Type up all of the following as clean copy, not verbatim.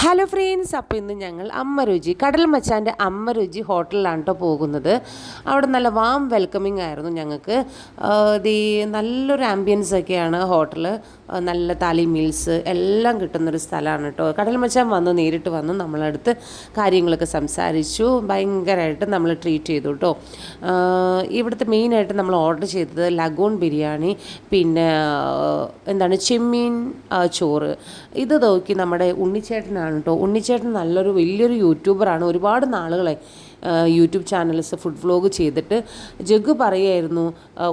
Hello friends, അപ്പോൾ ഇന്ന് ഞങ്ങൾ അമ്മ രുചി കടൽ മച്ചാൻ്റെ അമ്മ രുചി ഹോട്ടലിലാണ് കേട്ടോ പോകുന്നത്. അവിടെ നല്ല വാം വെൽക്കമിങ് ആയിരുന്നു ഞങ്ങൾക്ക്. നല്ലൊരു ആംബിയൻസ് ഒക്കെയാണ് ഹോട്ടൽ. നല്ല താലി മീൽസ് എല്ലാം കിട്ടുന്നൊരു സ്ഥലമാണ് കേട്ടോ. കടൽ മച്ചാൻ നേരിട്ട് വന്ന് നമ്മളടുത്ത് കാര്യങ്ങളൊക്കെ സംസാരിച്ചു. ഭയങ്കരമായിട്ട് നമ്മൾ ട്രീറ്റ് ചെയ്തു കേട്ടോ. ഇവിടുത്തെ മെയിനായിട്ട് നമ്മൾ ഓർഡർ ചെയ്തത് ലഗൂൺ ബിരിയാണി, പിന്നെ ചെമ്മീൻ ചോറ്. ഇത് നോക്കി നമ്മുടെ ഉണ്ണിച്ചേട്ടനാണ് കേട്ടോ. ഉണ്ണിച്ചേട്ടൻ വലിയൊരു യൂട്യൂബറാണ്. ഒരുപാട് നാളുകളായി യൂട്യൂബ് ചാനൽസ് ഫുഡ് വ്ലോഗ് ചെയ്തിട്ട്. ജഗ്ഗു പറയുമായിരുന്നു,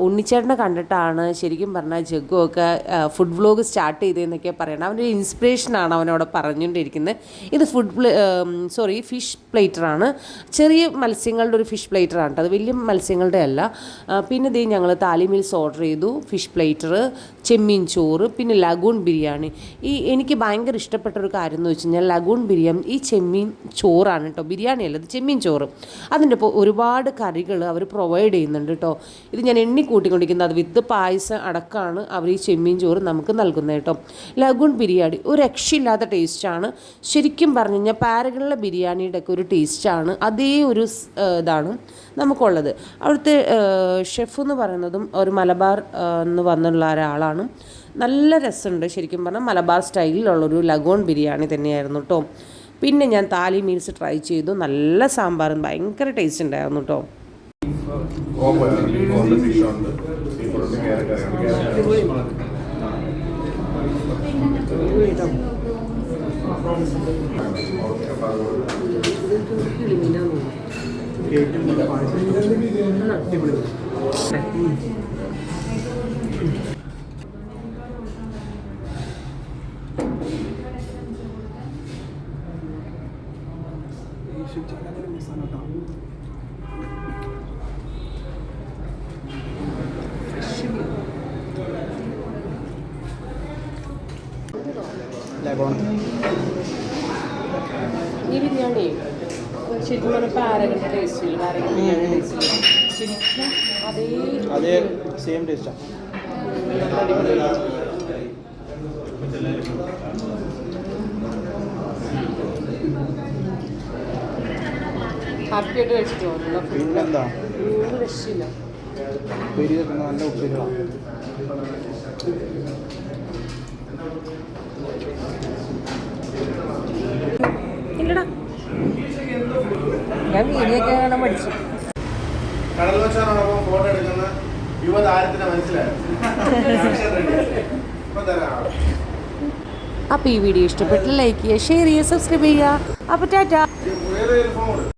ഉണ്ണിച്ചേട്ടനെ കണ്ടിട്ടാണ് ശരിക്കും പറഞ്ഞാൽ ജഗ്ഗു ഒക്കെ ഫുഡ് വ്ലോഗ് സ്റ്റാർട്ട് ചെയ്തതെന്നൊക്കെ പറയണം. അവൻ്റെ ഇൻസ്പിറേഷനാണ് അവനവിടെ പറഞ്ഞുകൊണ്ടിരിക്കുന്നത്. ഇത് ഫിഷ് പ്ലേറ്ററാണ്. ചെറിയ മത്സ്യങ്ങളുടെ ഒരു ഫിഷ് പ്ലേറ്ററാണ് കേട്ടോ. അത് വലിയ മത്സ്യങ്ങളുടെ അല്ല. പിന്നെ ഞങ്ങൾ താലി മീൽസ് ഓർഡർ ചെയ്തു. ഫിഷ് പ്ലേറ്റർ, ചെമ്മീൻ ചോറ്, പിന്നെ ലഗൂൺ ബിരിയാണി. എനിക്ക് ഭയങ്കര ഇഷ്ടപ്പെട്ടൊരു കാര്യം എന്ന് വെച്ച് കഴിഞ്ഞാൽ ലഗൂൺ ബിരിയാണി ഈ ചെമ്മീൻ ചോറാണ് കേട്ടോ. ബിരിയാണി അല്ല, ഇത് ചെമ്മീൻ ചോറ്. അതിൻ്റെ ഇപ്പോൾ ഒരുപാട് കറികൾ അവർ പ്രൊവൈഡ് ചെയ്യുന്നുണ്ട് കേട്ടോ. ഇത് ഞാൻ കൂട്ടിക്കൊണ്ടിരിക്കുന്നത് അത് വിത്ത് പായസം അടക്കമാണ് അവർ ഈ ചെമ്മീൻ ചോറ് നമുക്ക് നൽകുന്നത് കേട്ടോ. ലഗൂൺ ബിരിയാണി ഒരു രക്ഷയില്ലാത്ത ടേസ്റ്റാണ്. ശരിക്കും പറഞ്ഞു കഴിഞ്ഞാൽ പാരകളിലെ ബിരിയാണിയുടെ ഒക്കെ ഒരു ടേസ്റ്റാണ്. അതേ ഒരു ഇതാണ് നമുക്കുള്ളത്. അവിടുത്തെ ഷെഫ് എന്ന് പറയുന്നതും ഒരു മലബാർ എന്ന് വന്നുള്ള ഒരാളാണ്. നല്ല രസമുണ്ട് ശരിക്കും പറഞ്ഞാൽ. മലബാർ സ്റ്റൈലിലുള്ളൊരു ലഗൂൺ ബിരിയാണി തന്നെയായിരുന്നു കേട്ടോ. പിന്നെ ഞാൻ താലി മീൽസ് ട്രൈ ചെയ്തു. നല്ല സാമ്പാറും ഭയങ്കര ടേസ്റ്റ് ഉണ്ടായിരുന്നു കേട്ടോ. ഈ ബിരിയാണി ശരിക്കും പറഞ്ഞാൽ പാരകളുടെ ടേസ്റ്റില്ല. പാരകളുടെ ബിരിയാണി ടേസ്റ്റില്ല. ശരിക്കും അതേ സെയിം ടേസ്റ്റാണ്. ഹാപ്പിയായിട്ട് കഴിച്ചിട്ട് പോകുന്നില്ല. പിന്നെന്താ രക്ഷയില്ല. ഉപ്പേരി നല്ല ഉപ്പേരികളാണ്. ഇല്ലടാ, ഞാൻ വീഡിയോ ഒക്കെ കാണാൻ പഠിച്ചു. കടൽ മച്ചാനോടൊപ്പം ഫോട്ടോ എടുക്കുന്ന യുവതാരത്തിന് മനസ്സിലായി. അപ്പോൾ ഈ വീഡിയോ ഇഷ്ടപ്പെട്ട് ലൈക്ക് ചെയ്യുക, ഷെയർ ചെയ്യുക, സബ്സ്ക്രൈബ് ചെയ്യുക. അപ്പോൾ ടാറ്റ.